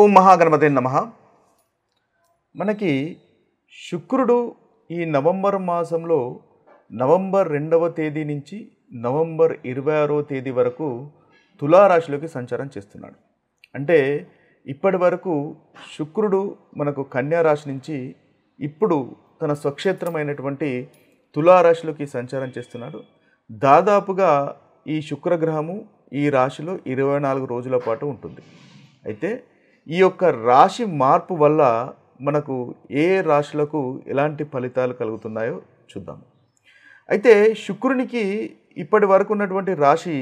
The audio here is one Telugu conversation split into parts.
ఓం మహాగణపతే నమః. మనకి శుక్రుడు ఈ నవంబర్ మాసంలో నవంబర్ 2వ తేదీ నుంచి నవంబర్ 26వ తేదీ వరకు తులారాశిలోకి సంచారం చేస్తున్నాడు. అంటే ఇప్పటి వరకు శుక్రుడు మనకు కన్యా రాశి నుంచి ఇప్పుడు తన స్వక్షేత్రమైనటువంటి తులారాశిలోకి సంచారం చేస్తున్నాడు. దాదాపుగా ఈ శుక్రగ్రహము ఈ రాశిలో 24 రోజుల పాటు ఉంటుంది. అయితే ఈ యొక్క రాశి మార్పు వల్ల మనకు ఏ రాశులకు ఎలాంటి ఫలితాలు కలుగుతున్నాయో చూద్దాం. అయితే శుక్రునికి ఇప్పటి వరకు ఉన్నటువంటి రాశి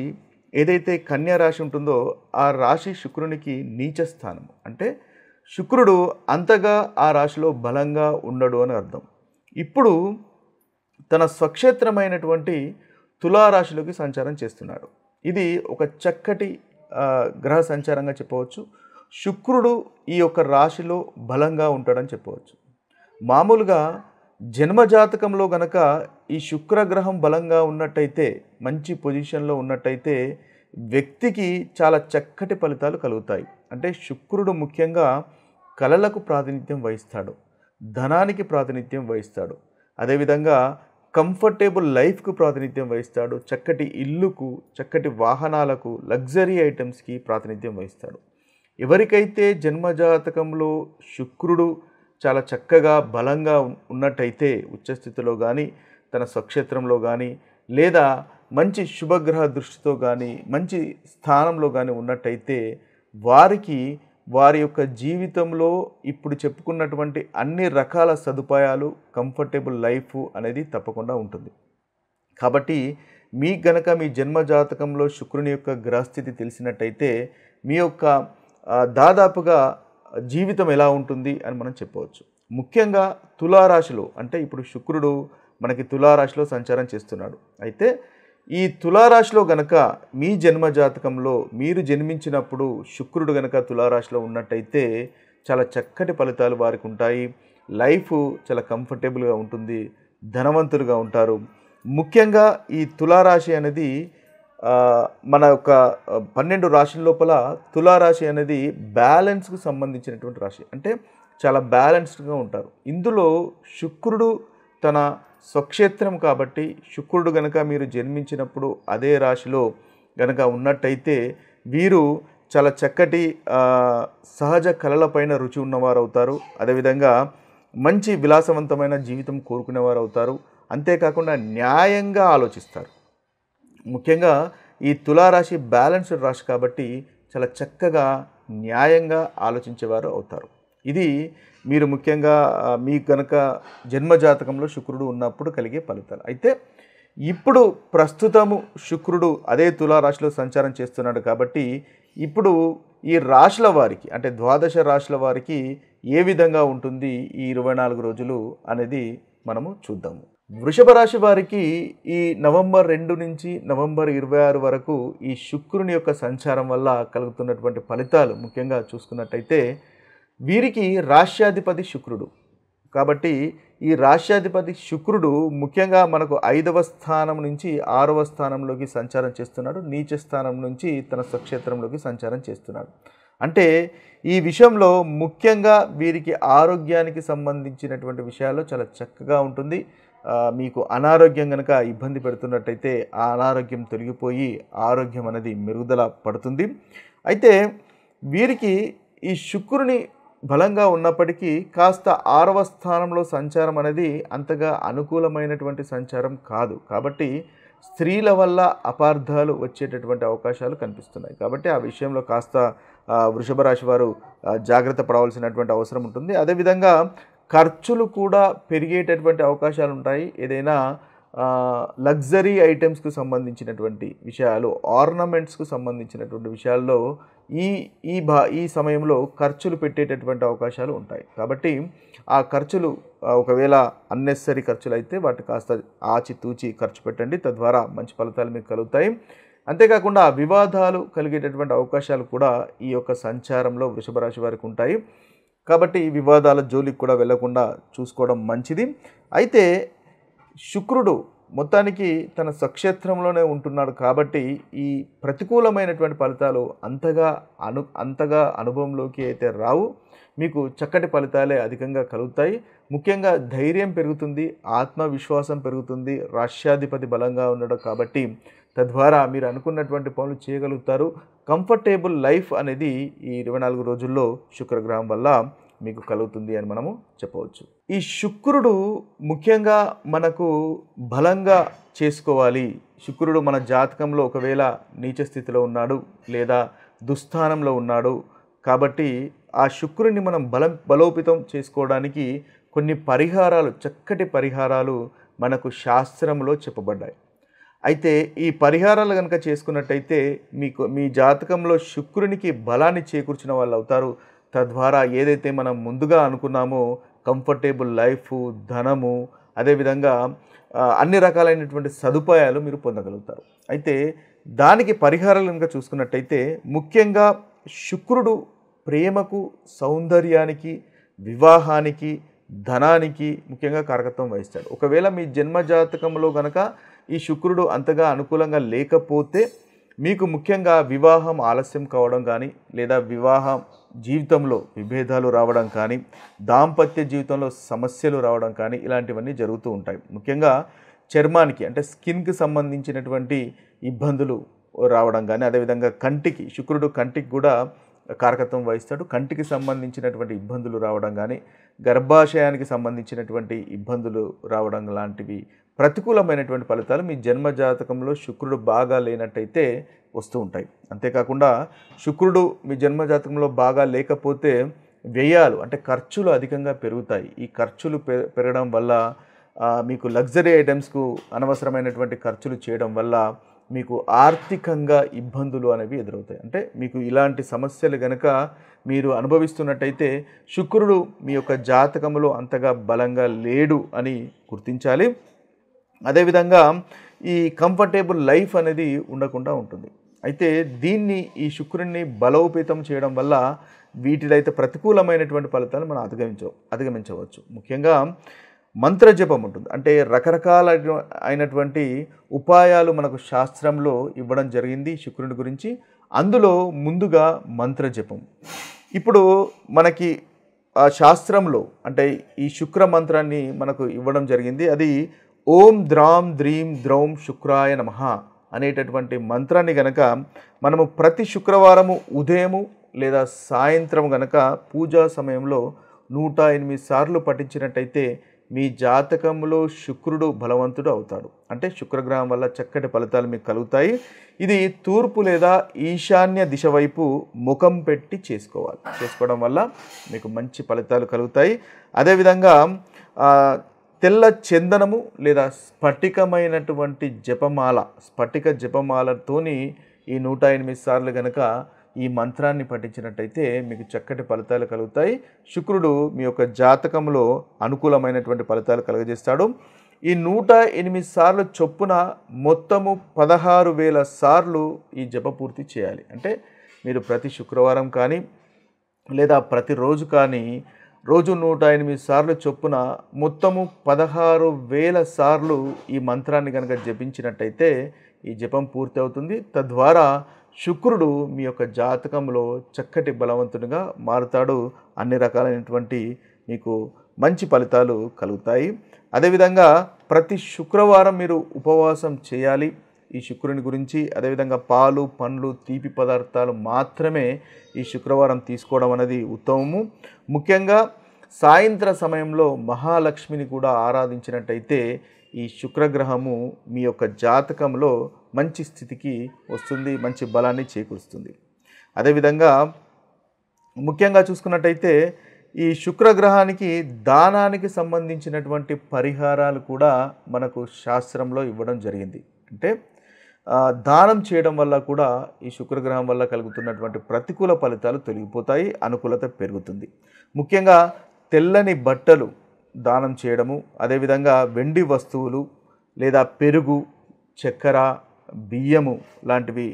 ఏదైతే కన్యా రాశి ఉంటుందో ఆ రాశి శుక్రునికి నీచ స్థానం. అంటే శుక్రుడు అంతగా ఆ రాశిలో బలంగా ఉండడు అని అర్థం. ఇప్పుడు తన స్వక్షేత్రమైనటువంటి తులారాశిలోకి సంచారం చేస్తున్నాడు. ఇది ఒక చక్కటి గ్రహ సంచారంగా చెప్పవచ్చు. శుక్రుడు ఈ యొక్క రాశిలో బలంగా ఉంటాడని చెప్పవచ్చు. మామూలుగా జన్మజాతకంలో గనక ఈ శుక్రగ్రహం బలంగా ఉన్నట్టయితే, మంచి పొజిషన్లో ఉన్నట్టయితే వ్యక్తికి చాలా చక్కటి ఫలితాలు కలుగుతాయి. అంటే శుక్రుడు ముఖ్యంగా కళలకు ప్రాతినిధ్యం వహిస్తాడు, ధనానికి ప్రాతినిధ్యం వహిస్తాడు, అదేవిధంగా కంఫర్టబుల్ లైఫ్కు ప్రాతినిధ్యం వహిస్తాడు, చక్కటి ఇల్లుకు, చక్కటి వాహనాలకు, లగ్జరీ ఐటమ్స్కి ప్రాతినిధ్యం వహిస్తాడు. ఎవరికైతే జన్మజాతకంలో శుక్రుడు చాలా చక్కగా బలంగా ఉన్నట్టయితే, ఉచ్చస్థితిలో కానీ తన స్వక్షేత్రంలో కానీ లేదా మంచి శుభగ్రహ దృష్టితో కానీ మంచి స్థానంలో కానీ ఉన్నట్టయితే వారికి వారి యొక్క జీవితంలో ఇప్పుడు చెప్పుకున్నటువంటి అన్ని రకాల సదుపాయాలు, కంఫర్టబుల్ లైఫ్ అనేది తప్పకుండా ఉంటుంది. కాబట్టి మీకు గనక మీ జన్మజాతకంలో శుక్రుని యొక్క గ్రహస్థితి తెలిసినట్టయితే మీ యొక్క దాదాపుగా జీవితం ఎలా ఉంటుంది అని మనం చెప్పవచ్చు. ముఖ్యంగా తులారాశిలో, అంటే ఇప్పుడు శుక్రుడు మనకి తులారాశిలో సంచారం చేస్తున్నాడు. అయితే ఈ తులారాశిలో గనక మీ జన్మజాతకంలో మీరు జన్మించినప్పుడు శుక్రుడు గనక తులారాశిలో ఉన్నట్టయితే చాలా చక్కటి ఫలితాలు వారికి ఉంటాయి. లైఫ్ చాలా కంఫర్టబుల్గా ఉంటుంది, ధనవంతులుగా ఉంటారు. ముఖ్యంగా ఈ తులారాశి అనేది మన యొక్క 12 రాశుల లోపల తులారాశి అనేది బ్యాలెన్స్కు సంబంధించినటువంటి రాశి. అంటే చాలా బ్యాలెన్స్డ్గా ఉంటారు. ఇందులో శుక్రుడు తన స్వక్షేత్రం కాబట్టి శుక్రుడు గనక మీరు జన్మించినప్పుడు అదే రాశిలో గనక ఉన్నట్టయితే వీరు చాలా చక్కటి సహజ కళలపైన రుచి ఉన్నవారు అవుతారు. అదేవిధంగా మంచి విలాసవంతమైన జీవితం కోరుకునేవారు అవుతారు. అంతేకాకుండా న్యాయంగా ఆలోచిస్తారు. ముఖ్యంగా ఈ తులారాశి బ్యాలెన్స్డ్ రాశి కాబట్టి చాలా చక్కగా న్యాయంగా ఆలోచించేవారు అవుతారు. ఇది మీరు ముఖ్యంగా మీకు కనుక జన్మజాతకంలో శుక్రుడు ఉన్నప్పుడు కలిగే ఫలితాలు. అయితే ఇప్పుడు ప్రస్తుతము శుక్రుడు అదే తులారాశిలో సంచారం చేస్తున్నాడు కాబట్టి ఇప్పుడు ఈ రాశుల వారికి, అంటే ద్వాదశ రాశుల వారికి ఏ విధంగా ఉంటుంది ఈ 24 రోజులు అనేది మనము చూద్దాము. వృషభ రాశి వారికి ఈ నవంబర్ 2 నుంచి నవంబర్ 26 వరకు ఈ శుక్రుని యొక్క సంచారం వల్ల కలుగుతున్నటువంటి ఫలితాలు ముఖ్యంగా చూసుకున్నట్టయితే వీరికి రాశ్యాధిపతి శుక్రుడు కాబట్టి ఈ రాశ్యాధిపతి శుక్రుడు ముఖ్యంగా మనకు 5వ స్థానం నుంచి 6వ స్థానంలోకి సంచారం చేస్తున్నాడు. నీచ స్థానం నుంచి తన స్వక్షేత్రంలోకి సంచారం చేస్తున్నాడు. అంటే ఈ విషయంలో ముఖ్యంగా వీరికి ఆరోగ్యానికి సంబంధించినటువంటి విషయాల్లో చాలా చక్కగా ఉంటుంది. మీకు అనారోగ్యం కనుక ఇబ్బంది పెడుతున్నట్టయితే ఆ అనారోగ్యం తొలగిపోయి ఆరోగ్యం అనేది మెరుగుదల పడుతుంది. అయితే వీరికి ఈ శుక్రుని బలంగా ఉన్నప్పటికీ కాస్త 6వ స్థానంలో సంచారం అనేది అంతగా అనుకూలమైనటువంటి సంచారం కాదు. కాబట్టి స్త్రీల వల్ల అపార్థాలు వచ్చేటటువంటి అవకాశాలు కనిపిస్తున్నాయి. కాబట్టి ఆ విషయంలో కాస్త వృషభ రాశి వారు జాగ్రత్త పడవలసినటువంటి అవసరం ఉంటుంది. అదేవిధంగా ఖర్చులు కూడా పెరిగేటటువంటి అవకాశాలు ఉంటాయి. ఏదైనా లగ్జరీ ఐటమ్స్కు సంబంధించినటువంటి విషయాలు, ఆర్నమెంట్స్కు సంబంధించినటువంటి విషయాల్లో ఈ సమయంలో ఖర్చులు పెట్టేటటువంటి అవకాశాలు ఉంటాయి. కాబట్టి ఆ ఖర్చులు ఒకవేళ అన్నెసరీ ఖర్చులు అయితే వాటి కాస్త ఆచితూచి ఖర్చు పెట్టండి. తద్వారా మంచి ఫలితాలు మీకు కలుగుతాయి. అంతేకాకుండా వివాదాలు కలిగేటటువంటి అవకాశాలు కూడా ఈ యొక్క సంచారంలో వృషభ రాశి వారికి ఉంటాయి. కాబట్టి ఈ వివాదాల జోలికి కూడా వెళ్లకుండా చూసుకోవడం మంచిది. అయితే శుక్రుడు మొత్తానికి తన స్వక్షేత్రంలోనే ఉంటున్నాడు కాబట్టి ఈ ప్రతికూలమైనటువంటి ఫలితాలు అంతగా అనుభవంలోకి అయితే రావు. మీకు చక్కటి ఫలితాలే అధికంగా కలుగుతాయి. ముఖ్యంగా ధైర్యం పెరుగుతుంది, ఆత్మవిశ్వాసం పెరుగుతుంది, రాష్ట్రాధిపతి బలంగా ఉండడం కాబట్టి తద్వారా మీరు అనుకున్నటువంటి పనులు చేయగలుగుతారు. కంఫర్టబుల్ లైఫ్ అనేది ఈ 24 రోజుల్లో శుక్రగ్రహం వల్ల మీకు కలుగుతుంది అని మనము చెప్పవచ్చు. ఈ శుక్రుడు ముఖ్యంగా మనకు బలంగా చేసుకోవాలి. శుక్రుడు మన జాతకంలో ఒకవేళ నీచ స్థితిలో ఉన్నాడు లేదా దుస్థానంలో ఉన్నాడు కాబట్టి ఆ శుక్రుడిని మనం బలోపేతం చేసుకోవడానికి కొన్ని పరిహారాలు, చక్కటి పరిహారాలు మనకు శాస్త్రంలో చెప్పబడ్డాయి. అయితే ఈ పరిహారాలు కనుక చేసుకున్నట్టయితే మీ జాతకంలో శుక్రునికి బలాన్ని చేకూర్చిన వాళ్ళు అవుతారు. తద్వారా ఏదైతే మనం ముందుగా అనుకున్నామో కంఫర్టబుల్ లైఫ్, ధనము, అదేవిధంగా అన్ని రకాలైనటువంటి సదుపాయాలు మీరు పొందగలుగుతారు. అయితే దానికి పరిహారాలు కనుక చూసుకున్నట్టయితే ముఖ్యంగా శుక్రుడు ప్రేమకు, సౌందర్యానికి, వివాహానికి, ధనానికి ముఖ్యంగా కారకత్వం వహిస్తాడు. ఒకవేళ మీ జన్మజాతకంలో గనక ఈ శుక్రుడు అంతగా అనుకూలంగా లేకపోతే మీకు ముఖ్యంగా వివాహం ఆలస్యం కావడం కానీ, లేదా వివాహ జీవితంలో విభేదాలు రావడం కానీ, దాంపత్య జీవితంలో సమస్యలు రావడం కానీ ఇలాంటివన్నీ జరుగుతూ ఉంటాయి. ముఖ్యంగా చర్మానికి అంటే స్కిన్కి సంబంధించినటువంటి ఇబ్బందులు రావడం కానీ, అదేవిధంగా శుక్రుడు కంటికి కూడా కారకత్వం వహిస్తాడు. కంటికి సంబంధించినటువంటి ఇబ్బందులు రావడం కానీ, గర్భాశయానికి సంబంధించినటువంటి ఇబ్బందులు రావడం లాంటివి ప్రతికూలమైనటువంటి ఫలితాలు మీ జన్మజాతకంలో శుక్రుడు బాగా లేనట్టయితే వస్తూ ఉంటాయి. అంతేకాకుండా శుక్రుడు మీ జన్మజాతకంలో బాగా లేకపోతే వ్యయాలు అంటే ఖర్చులు అధికంగా పెరుగుతాయి. ఈ ఖర్చులు పెరగడం వల్ల మీకు లగ్జరీ ఐటమ్స్కు అనవసరమైనటువంటి ఖర్చులు చేయడం వల్ల మీకు ఆర్థికంగా ఇబ్బందులు అనేవి ఎదురవుతాయి. అంటే మీకు ఇలాంటి సమస్యలు కనుక మీరు అనుభవిస్తున్నట్టయితే శుక్రుడు మీ యొక్క జాతకంలో అంతగా బలంగా లేడు అని గుర్తించాలి. అదేవిధంగా ఈ కంఫర్టబుల్ లైఫ్ అనేది ఉండకుండా ఉంటుంది. అయితే ఈ శుక్రుడిని బలోపేతం చేయడం వల్ల వీటిలైతే ప్రతికూలమైనటువంటి ఫలితాలు మనం అధిగమించవచ్చు. ముఖ్యంగా మంత్రజపం ఉంటుంది. అంటే రకరకాలైనటువంటి ఉపాయాలు మనకు శాస్త్రంలో ఇవ్వడం జరిగింది శుక్రుని గురించి. అందులో ముందుగా మంత్రజపం. ఇప్పుడు మనకి ఆ శాస్త్రంలో అంటే ఈ శుక్ర మంత్రాన్ని మనకు ఇవ్వడం జరిగింది. అది ఓం ద్రాం ద్రీం ద్రౌం శుక్రాయ నమః అనేటటువంటి మంత్రాన్ని గనక మనము ప్రతి శుక్రవారము ఉదయము లేదా సాయంత్రం గనక పూజా సమయంలో 108 సార్లు పఠించినట్టయితే మీ జాతకంలో శుక్రుడు బలవంతుడు అవుతాడు. అంటే శుక్రగ్రహం వల్ల చక్కటి ఫలితాలు మీకు కలుగుతాయి. ఇది తూర్పు లేదా ఈశాన్య దిశ వైపు ముఖం పెట్టి చేసుకోవడం వల్ల మీకు మంచి ఫలితాలు కలుగుతాయి. అదేవిధంగా తెల్ల చందనము లేదా స్ఫటిక జపమాలతోని ఈ 108 సార్లు గనక ఈ మంత్రాన్ని పఠించినట్టయితే మీకు చక్కటి ఫలితాలు కలుగుతాయి. శుక్రుడు మీ యొక్క జాతకంలో అనుకూలమైనటువంటి ఫలితాలు కలుగజేస్తాడు. ఈ 108 సార్లు చొప్పున మొత్తము 16,000 సార్లు ఈ జప పూర్తి చేయాలి. అంటే మీరు ప్రతి శుక్రవారం కానీ లేదా ప్రతిరోజు కానీ రోజు 108 సార్లు చొప్పున మొత్తము 16,000 సార్లు ఈ మంత్రాన్ని కనుక జపించినట్టయితే ఈ జపం పూర్తి అవుతుంది. తద్వారా శుక్రుడు మీ యొక్క జాతకంలో చక్కటి బలవంతునిగా మారుతాడు. అన్ని రకాలైనటువంటి మీకు మంచి ఫలితాలు కలుగుతాయి. అదేవిధంగా ప్రతి శుక్రవారం మీరు ఉపవాసం చేయాలి ఈ శుక్రుని గురించి. అదేవిధంగా పాలు, పండ్లు, తీపి పదార్థాలు మాత్రమే ఈ శుక్రవారం తీసుకోవడం అనేది ఉత్తమము. ముఖ్యంగా సాయంత్ర సమయంలో మహాలక్ష్మిని కూడా ఆరాధించినట్టయితే ఈ శుక్రగ్రహము మీ యొక్క జాతకంలో మంచి స్థితికి వస్తుంది, మంచి బలాన్ని చేకూరుస్తుంది. అదేవిధంగా ముఖ్యంగా చూసుకున్నట్టయితే ఈ శుక్రగ్రహానికి దానానికి సంబంధించినటువంటి పరిహారాలు కూడా మనకు శాస్త్రంలో ఇవ్వడం జరిగింది. అంటే దానం చేయడం వల్ల కూడా ఈ శుక్రగ్రహం వల్ల కలుగుతున్నటువంటి ప్రతికూల ఫలితాలు తొలగిపోతాయి, అనుకూలత పెరుగుతుంది. ముఖ్యంగా తెల్లని బట్టలు దానం చేయడము, అదేవిధంగా వెండి వస్తువులు లేదా పెరుగు, చక్కెర, బియ్యము లాంటివి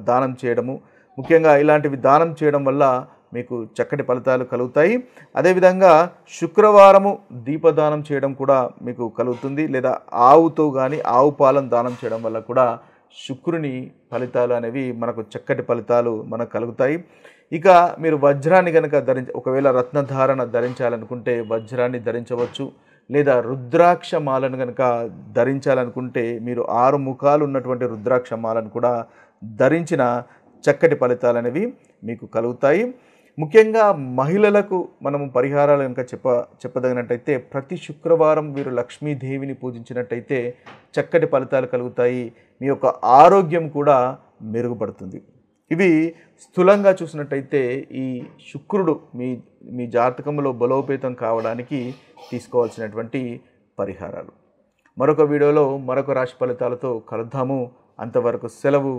దానం చేయడము. ముఖ్యంగా ఇలాంటివి దానం చేయడం వల్ల మీకు చక్కటి ఫలితాలు కలుగుతాయి. అదేవిధంగా శుక్రవారము దీపదానం చేయడం కూడా మీకు కలుగుతుంది. లేదా ఆవుతో కానీ ఆవు పాలను దానం చేయడం వల్ల కూడా శుక్రుని ఫలితాలు అనేవి మనకు చక్కటి ఫలితాలు మనకు కలుగుతాయి. ఇక మీరు వజ్రాన్ని కనుక ఒకవేళ రత్నధారణ ధరించాలనుకుంటే వజ్రాన్ని ధరించవచ్చు. లేదా రుద్రాక్ష మాలను కనుక ధరించాలనుకుంటే మీరు 6 ముఖాలు ఉన్నటువంటి రుద్రాక్ష మాలను కూడా ధరించిన చక్కటి ఫలితాలు అనేవి మీకు కలుగుతాయి. ముఖ్యంగా మహిళలకు మనము పరిహారాలు కనుక చెప్పదగినట్టయితే ప్రతి శుక్రవారం వీరు లక్ష్మీదేవిని పూజించినట్టయితే చక్కటి ఫలితాలు కలుగుతాయి. మీ యొక్క ఆరోగ్యం కూడా మెరుగుపడుతుంది. ఇవి స్థూలంగా చూసినట్టయితే ఈ శుక్రుడు మీ జాతకంలో బలోపేతం కావడానికి తీసుకోవాల్సినటువంటి పరిహారాలు. మరొక వీడియోలో మరొక రాశి ఫలితాలతో కలుద్దాము. అంతవరకు సెలవు.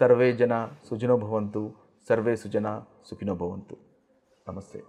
సర్వే జన సుఖినో భవంతు. సర్వే సుజన సుఖినో భవంతు. నమస్తే.